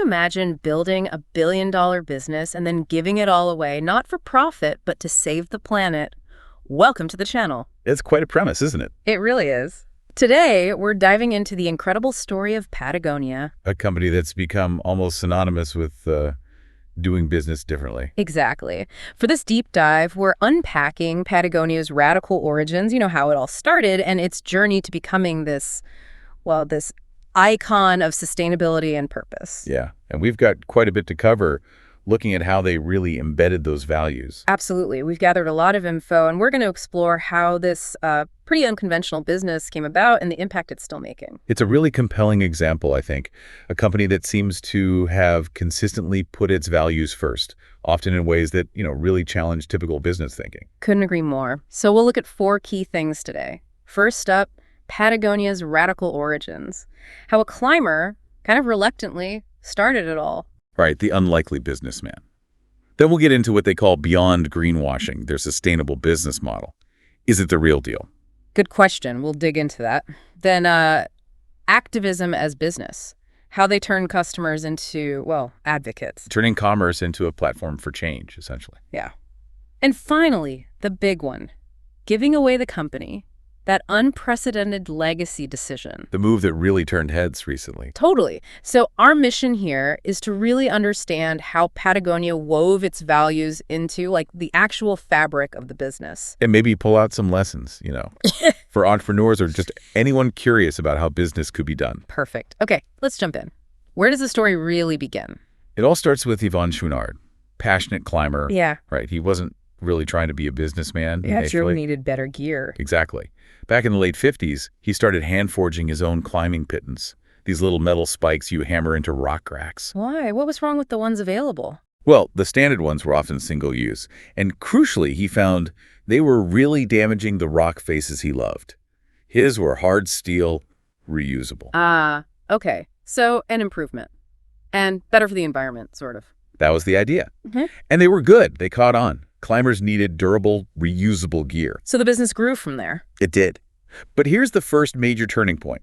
imagine building a billion-dollar business and then giving it all away, not for profit, but to save the planet? Welcome to the channel. It's quite a premise, isn't it? It really is. Today, we're diving into the incredible story of Patagonia. A company that's become almost synonymous with doing business differently. Exactly. For this deep dive, we're unpacking Patagonia's radical origins, how it all started, and its journey to becoming this icon of sustainability and purpose. Yeah, and we've got quite a bit to cover, looking at how they really embedded those values. Absolutely. We've gathered a lot of info, and we're going to explore how this pretty unconventional business came about and the impact it's still making. It's a really compelling example, I think. A company that seems to have consistently put its values first, often in ways that, really challenge typical business thinking. Couldn't agree more. So we'll look at 4 key things today. First up, Patagonia's radical origins. How a climber kind of reluctantly started it all. Right, the unlikely businessman. Then we'll get into what they call beyond greenwashing, their sustainable business model. Is it the real deal? Good question. We'll dig into that. Then activism as business. How they turn customers into, advocates. Turning commerce into a platform for change, essentially. Yeah. And finally, the big one. Giving away the company. That unprecedented legacy decision. The move that really turned heads recently. Totally. So our mission here is to really understand how Patagonia wove its values into the actual fabric of the business. And maybe pull out some lessons, for entrepreneurs or just anyone curious about how business could be done. Perfect. Okay, let's jump in. Where does the story really begin? It all starts with Yvon Chouinard, passionate climber. Yeah. Right. He wasn't really trying to be a businessman. Yeah, sure needed better gear. Exactly. Back in the late 50s, he started hand-forging his own climbing pittons, these little metal spikes you hammer into rock cracks. Why? What was wrong with the ones available? Well, the standard ones were often single-use, and crucially, he found they were really damaging the rock faces he loved. His were hard steel, reusable. Okay. So, an improvement. And better for the environment, sort of. That was the idea. Mm-hmm. And they were good. They caught on. Climbers needed durable, reusable gear. So the business grew from there. It did. But here's the first major turning point.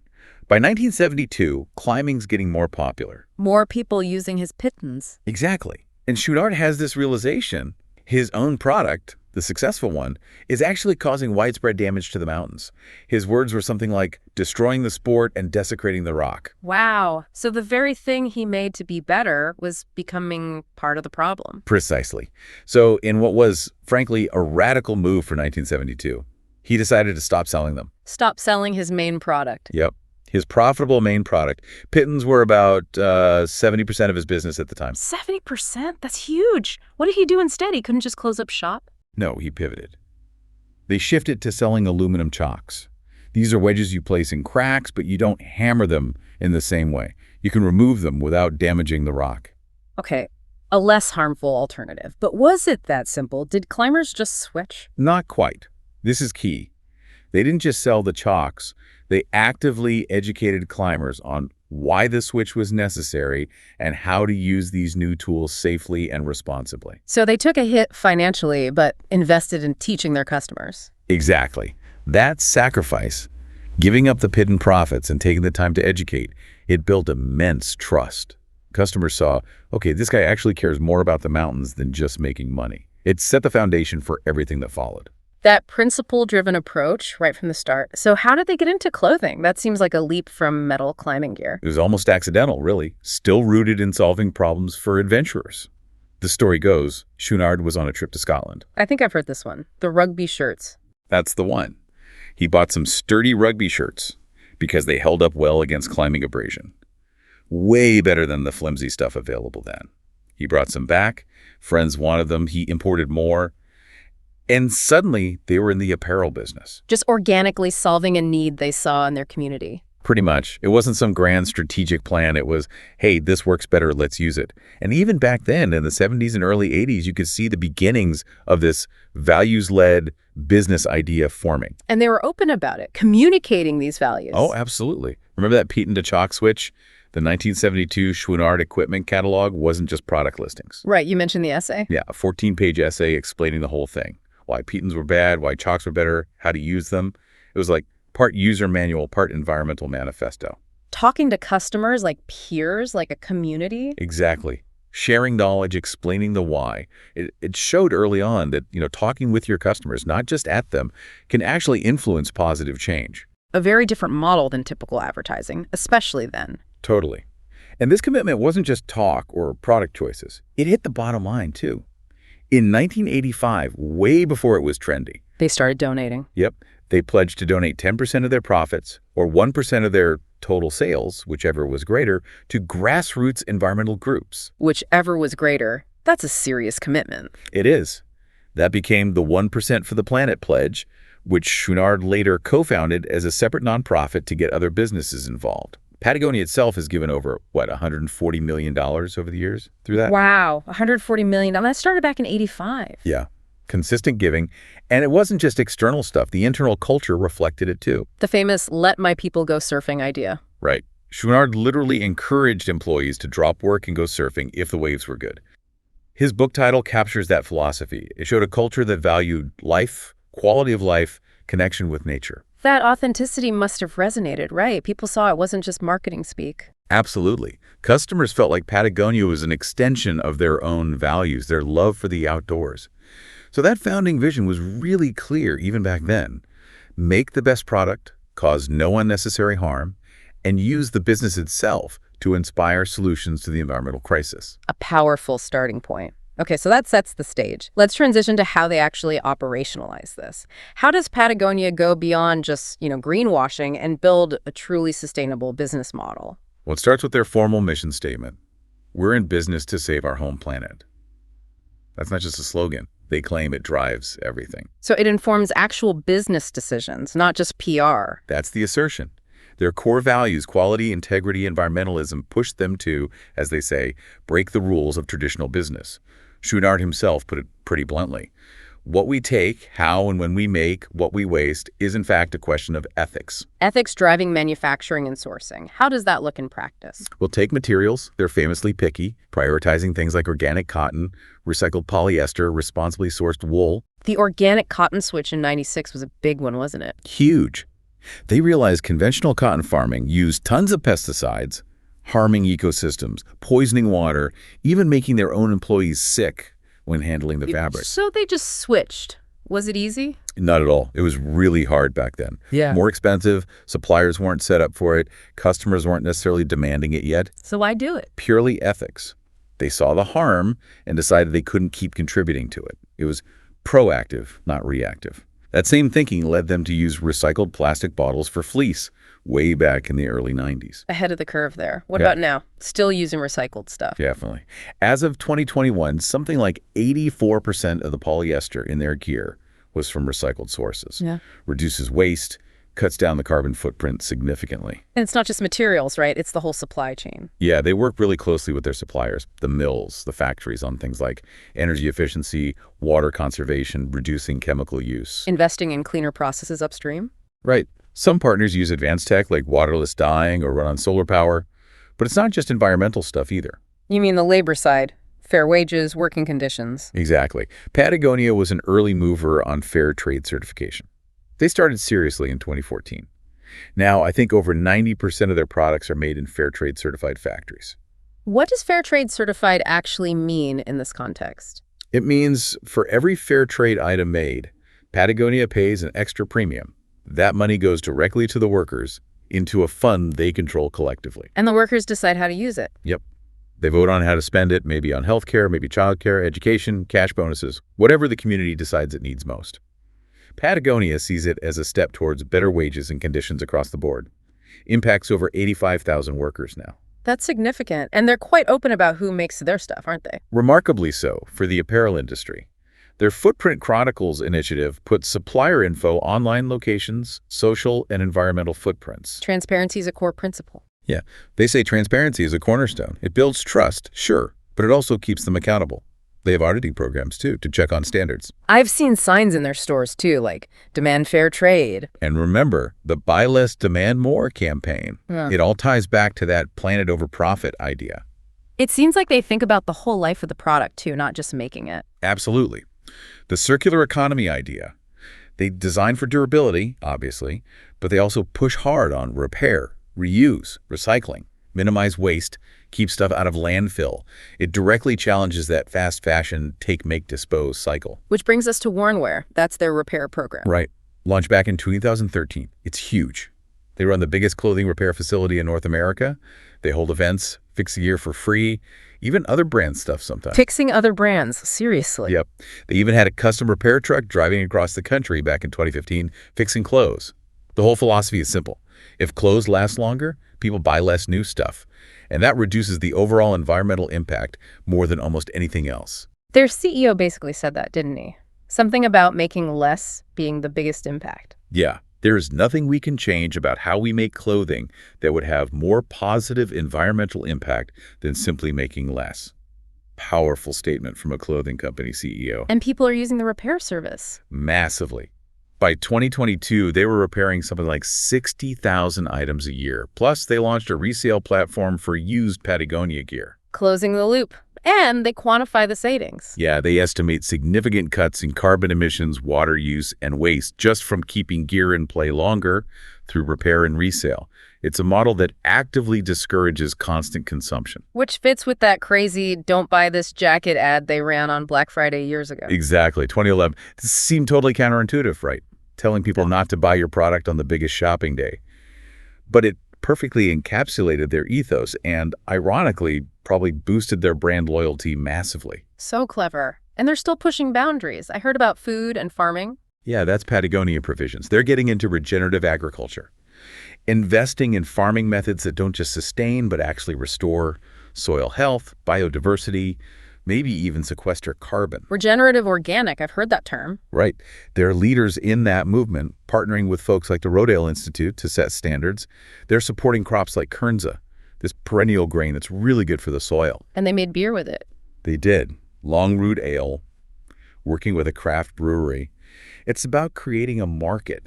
By 1972, climbing's getting more popular. More people using his pittons. Exactly. And Chouinard has this realization. His own product, the successful one, is actually causing widespread damage to the mountains. His words were something like, destroying the sport and desecrating the rock. Wow. So the very thing he made to be better was becoming part of the problem. Precisely. So in what was, frankly, a radical move for 1972, he decided to stop selling them. Stop selling his main product. Yep. His profitable main product. Pittons were about 70% of his business at the time. 70%? That's huge. What did he do instead? He couldn't just close up shop? No, he pivoted. They shifted to selling aluminum chocks. These are wedges you place in cracks, but you don't hammer them in the same way. You can remove them without damaging the rock. Okay, a less harmful alternative. But was it that simple? Did climbers just switch? Not quite. This is key. They didn't just sell the chocks. They actively educated climbers on why the switch was necessary and how to use these new tools safely and responsibly. So they took a hit financially, but invested in teaching their customers. Exactly. That sacrifice, giving up the pit and profits and taking the time to educate, it built immense trust. Customers saw, okay, this guy actually cares more about the mountains than just making money. It set the foundation for everything that followed. That principle-driven approach right from the start. So how did they get into clothing? That seems like a leap from metal climbing gear. It was almost accidental, really, still rooted in solving problems for adventurers. The story goes, Chouinard was on a trip to Scotland. I think I've heard this one. The rugby shirts. That's the one. He bought some sturdy rugby shirts because they held up well against climbing abrasion. Way better than the flimsy stuff available then. He brought some back. Friends wanted them. He imported more. And suddenly, they were in the apparel business. Just organically solving a need they saw in their community. Pretty much. It wasn't some grand strategic plan. It was, hey, this works better, let's use it. And even back then, in the 70s and early 80s, you could see the beginnings of this values-led business idea forming. And they were open about it, communicating these values. Oh, absolutely. Remember that Pete to chalk switch? The 1972 Chouinard equipment catalog wasn't just product listings. Right, you mentioned the essay? Yeah, a 14-page essay explaining the whole thing. Why pitons were bad, why chalks were better, how to use them. It was like part user manual, part environmental manifesto. talking to customers like peers, like a community. Exactly. Sharing knowledge, explaining the why. It showed early on that, talking with your customers, not just at them, can actually influence positive change. A very different model than typical advertising, especially then. Totally. And this commitment wasn't just talk or product choices. It hit the bottom line, too. In 1985, way before it was trendy. They started donating. Yep. They pledged to donate 10% of their profits or 1% of their total sales, whichever was greater, to grassroots environmental groups. Whichever was greater. That's a serious commitment. It is. That became the 1% for the Planet Pledge, which Chouinard later co-founded as a separate nonprofit to get other businesses involved. Patagonia itself has given over, $140 million over the years through that? Wow, $140 million. That started back in 85. Yeah, consistent giving. And it wasn't just external stuff. The internal culture reflected it too. The famous let my people go surfing idea. Right. Chouinard literally encouraged employees to drop work and go surfing if the waves were good. His book title captures that philosophy. It showed a culture that valued life, quality of life, connection with nature. That authenticity must have resonated, right? People saw it wasn't just marketing speak. Absolutely. Customers felt like Patagonia was an extension of their own values, their love for the outdoors. So that founding vision was really clear even back then. Make the best product, cause no unnecessary harm, and use the business itself to inspire solutions to the environmental crisis. A powerful starting point. Okay, so that sets the stage. Let's transition to how they actually operationalize this. How does Patagonia go beyond just, greenwashing and build a truly sustainable business model? Well, it starts with their formal mission statement. We're in business to save our home planet. That's not just a slogan. They claim it drives everything. So it informs actual business decisions, not just PR. That's the assertion. Their core values, quality, integrity, environmentalism, push them to, as they say, break the rules of traditional business. Chouinard himself put it pretty bluntly. What we take, how and when we make, what we waste, is in fact a question of ethics. Ethics driving manufacturing and sourcing. How does that look in practice? We'll take materials. They're famously picky, prioritizing things like organic cotton, recycled polyester, responsibly sourced wool. The organic cotton switch in '96 was a big one, wasn't it? Huge. They realized conventional cotton farming used tons of pesticides, harming ecosystems, poisoning water, even making their own employees sick when handling the fabric. So they just switched. Was it easy? Not at all. It was really hard back then. Yeah. More expensive, suppliers weren't set up for it, customers weren't necessarily demanding it yet. So why do it? Purely ethics. They saw the harm and decided they couldn't keep contributing to it. It was proactive, not reactive. That same thinking led them to use recycled plastic bottles for fleece way back in the early 90s. Ahead of the curve there. What about now? Still using recycled stuff? Definitely. As of 2021, something like 84% of the polyester in their gear was from recycled sources. Yeah. Reduces waste, cuts down the carbon footprint significantly. And it's not just materials, right? It's the whole supply chain. Yeah, they work really closely with their suppliers, the mills, the factories, on things like energy efficiency, water conservation, reducing chemical use. Investing in cleaner processes upstream? Right. Some partners use advanced tech like waterless dyeing or run on solar power, but it's not just environmental stuff either. You mean the labor side? Fair wages, working conditions. Exactly. Patagonia was an early mover on fair trade certification. They started seriously in 2014. Now, I think over 90% of their products are made in fair trade certified factories. What does fair trade certified actually mean in this context? It means for every fair trade item made, Patagonia pays an extra premium. That money goes directly to the workers into a fund they control collectively. And the workers decide how to use it. Yep. They vote on how to spend it, maybe on healthcare, maybe childcare, education, cash bonuses, whatever the community decides it needs most. Patagonia sees it as a step towards better wages and conditions across the board. Impacts over 85,000 workers now. That's significant. And they're quite open about who makes their stuff, aren't they? Remarkably so for the apparel industry. Their Footprint Chronicles initiative puts supplier info, online locations, social and environmental footprints. Transparency is a core principle. Yeah, they say transparency is a cornerstone. It builds trust, sure, but it also keeps them accountable. They have auditing programs, too, to check on standards. I've seen signs in their stores, too, like demand fair trade. And remember, the Buy Less, Demand More campaign. Yeah. It all ties back to that planet over profit idea. It seems like they think about the whole life of the product, too, not just making it. Absolutely. The circular economy idea. They design for durability, obviously, but they also push hard on repair, reuse, recycling, minimize waste, keep stuff out of landfill. It directly challenges that fast fashion take, make, dispose cycle. Which brings us to Wornwear. That's their repair program. Right. Launched back in 2013. It's huge. They run the biggest clothing repair facility in North America. They hold events, fix gear for free, even other brand stuff sometimes. Fixing other brands, seriously. Yep. They even had a custom repair truck driving across the country back in 2015, fixing clothes. The whole philosophy is simple. If clothes last longer, people buy less new stuff. And that reduces the overall environmental impact more than almost anything else. Their CEO basically said that, didn't he? Something about making less being the biggest impact. Yeah. There is nothing we can change about how we make clothing that would have more positive environmental impact than simply making less. Powerful statement from a clothing company CEO. And people are using the repair service. Massively. By 2022, they were repairing something like 60,000 items a year. Plus, they launched a resale platform for used Patagonia gear. Closing the loop. And they quantify the savings. Yeah, they estimate significant cuts in carbon emissions, water use, and waste just from keeping gear in play longer through repair and resale. It's a model that actively discourages constant consumption. Which fits with that crazy "don't buy this jacket" ad they ran on Black Friday years ago. Exactly, 2011. This seemed totally counterintuitive, right? Telling people not to buy your product on the biggest shopping day. But it perfectly encapsulated their ethos and, ironically, probably boosted their brand loyalty massively. So clever. And they're still pushing boundaries. I heard about food and farming. Yeah, that's Patagonia provisions. They're getting into regenerative agriculture, investing in farming methods that don't just sustain but actually restore soil health, biodiversity, maybe even sequester carbon. Regenerative organic, I've heard that term. Right. They're leaders in that movement, partnering with folks like the Rodale Institute to set standards. They're supporting crops like kernza, this perennial grain that's really good for the soil. And they made beer with it. They did. Long root ale, working with a craft brewery. It's about creating a market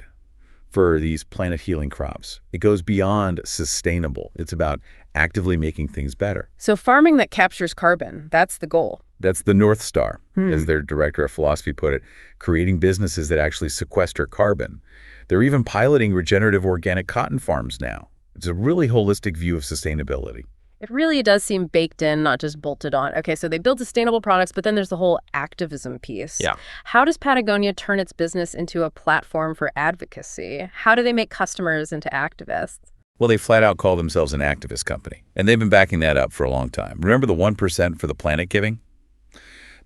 for these planet-healing crops. It goes beyond sustainable. It's about actively making things better. So farming that captures carbon, that's the goal. That's the North Star, as their director of philosophy put it, creating businesses that actually sequester carbon. They're even piloting regenerative organic cotton farms now. It's a really holistic view of sustainability. It really does seem baked in, not just bolted on. Okay, so they build sustainable products, but then there's the whole activism piece. Yeah. How does Patagonia turn its business into a platform for advocacy? How do they make customers into activists? Well, they flat out call themselves an activist company, and they've been backing that up for a long time. Remember the 1% for the planet giving?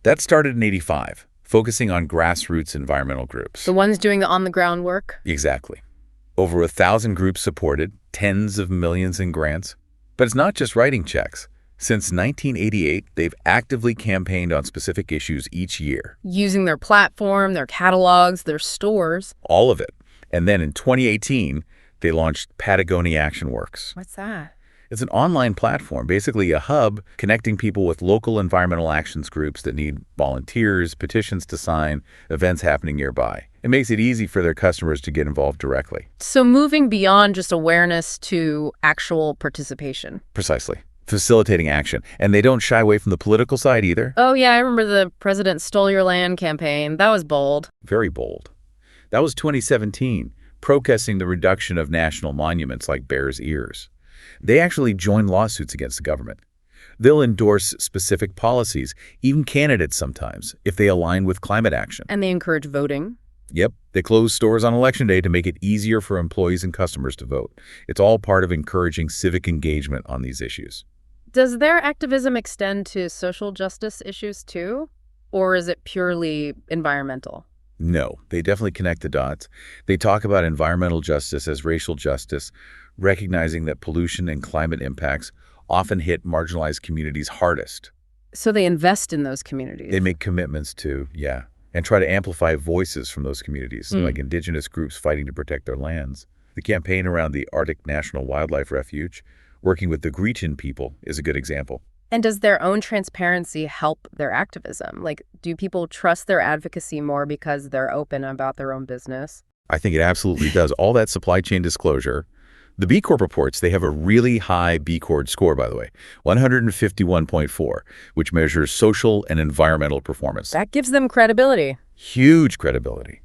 That started in '85, focusing on grassroots environmental groups. The ones doing the on-the-ground work? Exactly. Over 1,000 groups supported, tens of millions in grants. But it's not just writing checks. Since 1988, they've actively campaigned on specific issues each year. Using their platform, their catalogs, their stores. All of it. And then in 2018, they launched Patagonia Action Works. What's that? It's an online platform, basically a hub connecting people with local environmental actions groups that need volunteers, petitions to sign, events happening nearby. It makes it easy for their customers to get involved directly. So moving beyond just awareness to actual participation. Precisely. Facilitating action. And they don't shy away from the political side either. Oh, yeah, I remember the President Stole Your Land campaign. That was bold. Very bold. That was 2017, protesting the reduction of national monuments like Bears Ears. They actually join lawsuits against the government. They'll endorse specific policies, even candidates sometimes, if they align with climate action. And they encourage voting. Yep, they close stores on Election Day to make it easier for employees and customers to vote. It's all part of encouraging civic engagement on these issues. Does their activism extend to social justice issues too? Or is it purely environmental? No, they definitely connect the dots. They talk about environmental justice as racial justice, recognizing that pollution and climate impacts often hit marginalized communities hardest. So they invest in those communities. They make commitments to, and try to amplify voices from those communities, like indigenous groups fighting to protect their lands. The campaign around the Arctic National Wildlife Refuge, working with the Grecian people, is a good example. And does their own transparency help their activism? Like, do people trust their advocacy more because they're open about their own business? I think it absolutely does. All that supply chain disclosure. The B Corp reports, they have a really high B Corp score, by the way, 151.4, which measures social and environmental performance. That gives them credibility. Huge credibility.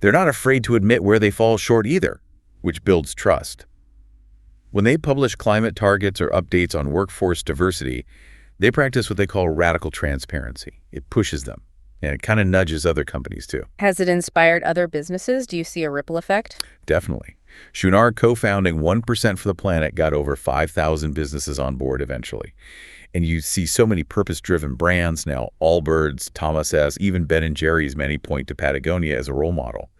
They're not afraid to admit where they fall short either, which builds trust. When they publish climate targets or updates on workforce diversity, they practice what they call radical transparency. It pushes them, and it kind of nudges other companies too. Has it inspired other businesses? Do you see a ripple effect? Definitely. Chouinard co-founding 1% for the Planet got over 5,000 businesses on board eventually. And you see so many purpose-driven brands now, Allbirds, Thomas S., even Ben & Jerry's many point to Patagonia as a role model.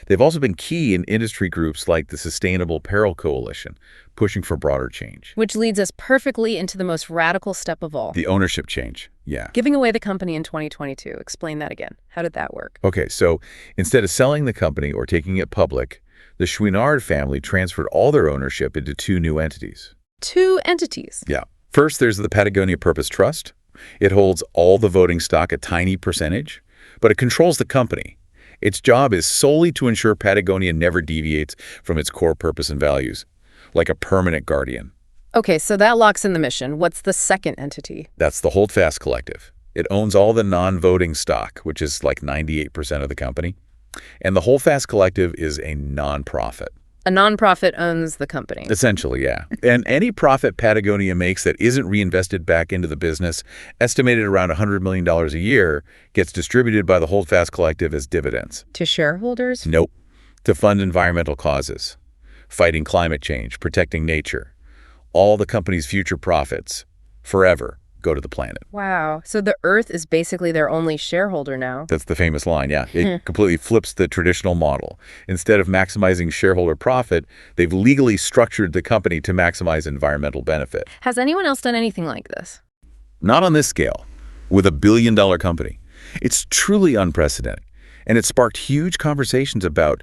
They've also been key in industry groups like the Sustainable Apparel Coalition, pushing for broader change. Which leads us perfectly into the most radical step of all. The ownership change, yeah. Giving away the company in 2022. Explain that again. How did that work? Okay, so instead of selling the company or taking it public, the Chouinard family transferred all their ownership into two new entities. Two entities? Yeah. First, there's the Patagonia Purpose Trust. It holds all the voting stock, a tiny percentage, but it controls the company. Its job is solely to ensure Patagonia never deviates from its core purpose and values, like a permanent guardian. Okay, so that locks in the mission. What's the second entity? That's the Holdfast Collective. It owns all the non-voting stock, which is like 98% of the company. And the Holdfast Collective is a nonprofit. A nonprofit owns the company. Essentially, yeah. And any profit Patagonia makes that isn't reinvested back into the business, estimated around $100 million a year, gets distributed by the Holdfast Collective as dividends. To shareholders? Nope. To fund environmental causes, fighting climate change, protecting nature. All the company's future profits, forever, go to the planet. Wow. So the Earth is basically their only shareholder now. That's the famous line, yeah. It completely flips the traditional model. Instead of maximizing shareholder profit, they've legally structured the company to maximize environmental benefit. Has anyone else done anything like this? Not on this scale, with a billion-dollar company. It's truly unprecedented. And it sparked huge conversations about,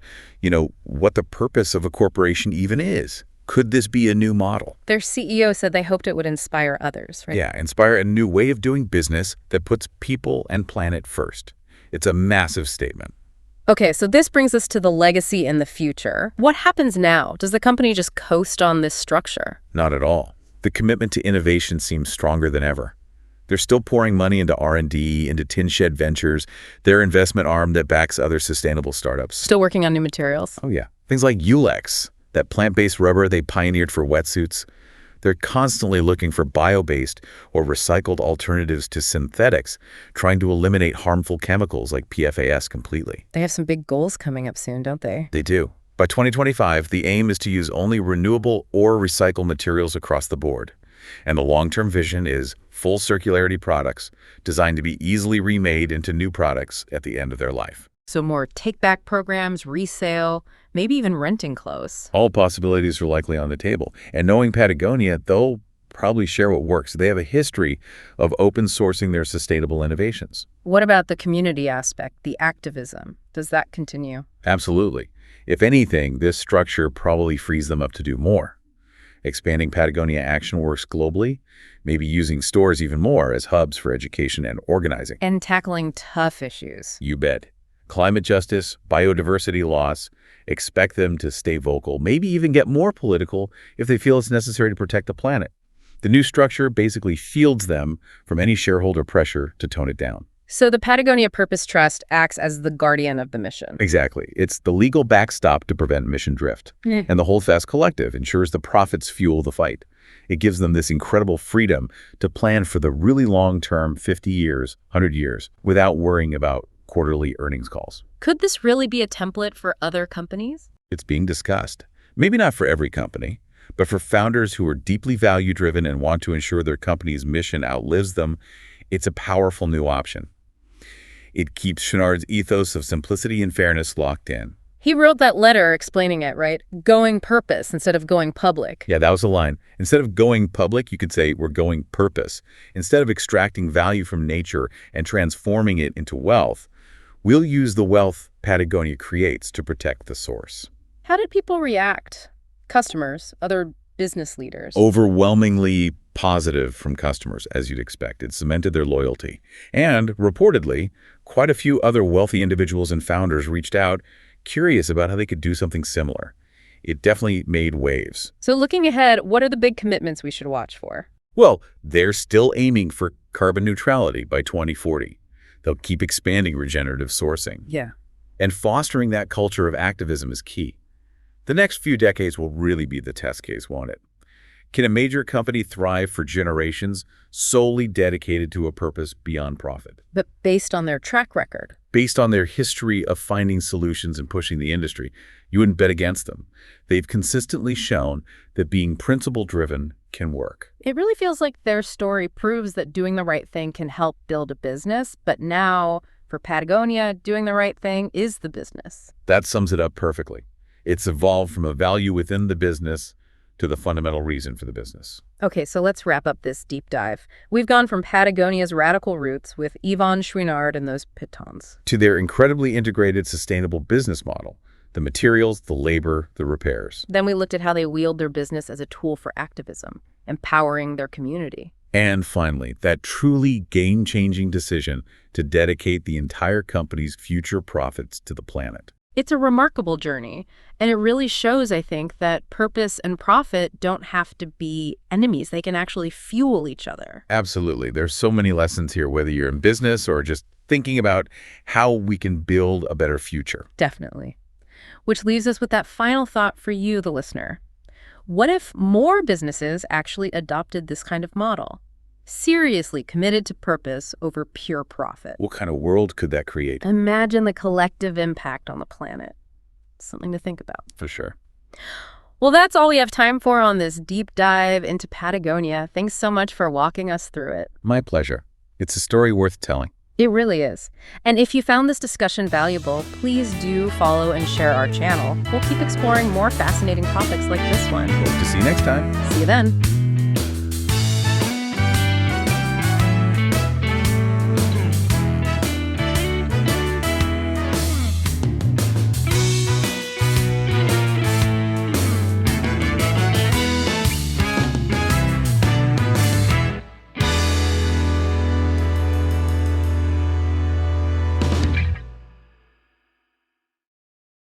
what the purpose of a corporation even is. Could this be a new model? Their CEO said they hoped it would inspire others, right? Yeah, inspire a new way of doing business that puts people and planet first. It's a massive statement. Okay, so this brings us to the legacy and the future. What happens now? Does the company just coast on this structure? Not at all. The commitment to innovation seems stronger than ever. They're still pouring money into R&D, into Tin Shed Ventures, their investment arm that backs other sustainable startups. Still working on new materials? Oh, yeah. Things like Ulex, that plant-based rubber they pioneered for wetsuits. They're constantly looking for bio-based or recycled alternatives to synthetics, trying to eliminate harmful chemicals like PFAS completely. They have some big goals coming up soon, don't they? They do. By 2025, the aim is to use only renewable or recycled materials across the board. And the long-term vision is full circularity products designed to be easily remade into new products at the end of their life. So more take-back programs, resale, maybe even renting clothes. All possibilities are likely on the table. And knowing Patagonia, they'll probably share what works. They have a history of open sourcing their sustainable innovations. What about the community aspect, the activism? Does that continue? Absolutely. If anything, this structure probably frees them up to do more. Expanding Patagonia Action Works globally, maybe using stores even more as hubs for education and organizing. And tackling tough issues. You bet. Climate justice, biodiversity loss, expect them to stay vocal, maybe even get more political if they feel it's necessary to protect the planet. The new structure basically shields them from any shareholder pressure to tone it down. So the Patagonia Purpose Trust acts as the guardian of the mission. Exactly. It's the legal backstop to prevent mission drift. And the Holdfast Collective ensures the profits fuel the fight. It gives them this incredible freedom to plan for the really long-term 50 years, 100 years, without worrying about quarterly earnings calls. Could this really be a template for other companies? It's being discussed. Maybe not for every company, but for founders who are deeply value-driven and want to ensure their company's mission outlives them, it's a powerful new option. It keeps Chouinard's ethos of simplicity and fairness locked in. He wrote that letter explaining it, right? Going purpose instead of going public. Yeah, that was the line. Instead of going public, you could say we're going purpose. Instead of extracting value from nature and transforming it into wealth, we'll use the wealth Patagonia creates to protect the source. How did people react? Customers, other business leaders? Overwhelmingly positive from customers, as you'd expect. It cemented their loyalty. And, reportedly, quite a few other wealthy individuals and founders reached out, curious about how they could do something similar. It definitely made waves. So looking ahead, what are the big commitments we should watch for? Well, they're still aiming for carbon neutrality by 2040. They'll keep expanding regenerative sourcing. Yeah. And fostering that culture of activism is key. The next few decades will really be the test case, won't it? Can a major company thrive for generations solely dedicated to a purpose beyond profit? But based on their track record. Based on their history of finding solutions and pushing the industry, you wouldn't bet against them. They've consistently shown that being principle-driven can work. It really feels like their story proves that doing the right thing can help build a business, but now, for Patagonia, doing the right thing is the business. That sums it up perfectly. It's evolved from a value within the business to the fundamental reason for the business. Okay, so let's wrap up this deep dive. We've gone from Patagonia's radical roots with Yvon Chouinard and those pitons to their incredibly integrated, sustainable business model, the materials, the labor, the repairs. Then we looked at how they wield their business as a tool for activism, empowering their community. And finally, that truly game-changing decision to dedicate the entire company's future profits to the planet. It's a remarkable journey, and it really shows, I think, that purpose and profit don't have to be enemies. They can actually fuel each other. Absolutely. There's so many lessons here, whether you're in business or just thinking about how we can build a better future. Definitely. Which leaves us with that final thought for you, the listener. What if more businesses actually adopted this kind of model? Seriously committed to purpose over pure profit. What kind of world could that create? Imagine the collective impact on the planet. Something to think about. For sure. Well, that's all we have time for on this deep dive into Patagonia. Thanks so much for walking us through it. My pleasure. It's a story worth telling. It really is. And if you found this discussion valuable, please do follow and share our channel. We'll keep exploring more fascinating topics like this one. Hope to see you next time. See you then.